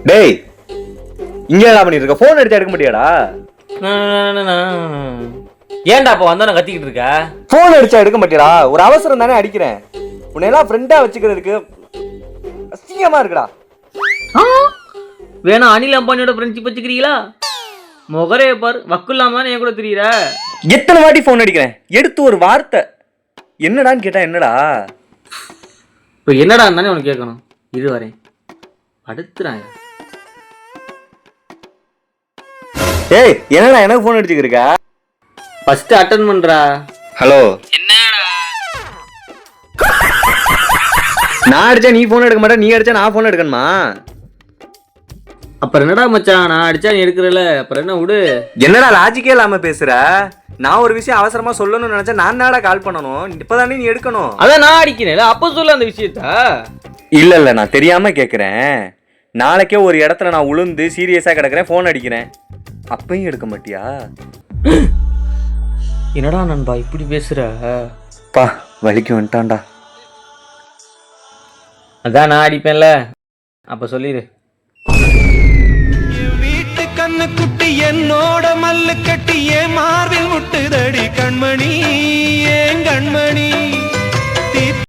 டேய் இங்க என்ன பண்ணிட்டு இருக்க? போன் எடுத்து எடுக்க மாட்டியாடா? ஏன்டா அப்ப வந்தா நான் கத்திக்கிட்டு இருக்க? போன் அடிச்சா எடுக்க மாட்டியாடா? ஒரு அவசரம் தானே அடிக்கிறேன். உன்னை எல்லாம் ஃப்ரெண்டா வச்சுக்கிறதுக்கு அசிங்கமா இருக்குடா. வேணா அனில் அம்பானியோட ஃப்ரெண்ட்ஷிப் வச்சுக்கிறீங்களா? முகரே பார், வக்கு இல்லாம தானே என் கூட தெரியுற. எத்தனை வாட்டி போன் அடிக்கிறேன், எடுத்து ஒரு வார்த்தை என்னடான்னு கேட்டா என்னடா? இப்போ என்னடா தானே உனக்கு கேட்கணும். இது வரேன் அடுத்துறாங்க. ஏய் என்னடா எனக்கு போன் அடிச்சுக்கிருக்க? ஃபர்ஸ்ட் அட்டெண்ட் பண்றா. ஹலோ. என்னடா நான் அடிச்சா நீ போன் எடுக்க மாட்டே, நீ அடிச்சா நான் போன் எடுக்கணுமா? அப்புறம் என்னடா மச்சான், நான் அடிச்சா நீ எடுக்கிறல, அப்புறம் என்ன விடு. என்னடா லாஜிக்கே இல்லாம பேசுற? நான் ஒரு விஷயம் அவசரமா சொல்லணும்னு நினைச்சா நான் என்னடா கால் பண்ணணும்? இப்பதானே நீ எடுக்கணும். அதான் நான் அடிக்கிறேன், அப்போ சொல்ல அந்த விஷயத்த. இல்ல நான் தெரியாம கேக்குறேன். நாளைக்கே ஒரு இடத்துல நான் உளுந்து சீரியஸா கிடக்குறேன், போன் அடிக்கிறேன், அப்பயும் எடுக்க மாட்டியா? என்னடா நண்பா இப்படி பேசுற? பா வலிக்கு வந்துட்டான்டா. அதான் நான் அடிப்பேன்ல, அப்ப சொல்லிடு. வீட்டு கண்ணு குட்டி என்னோட மல்லு கட்டி ஏன் மார்பில் முட்டுதடி கண்மணி, ஏன் கண்மணி.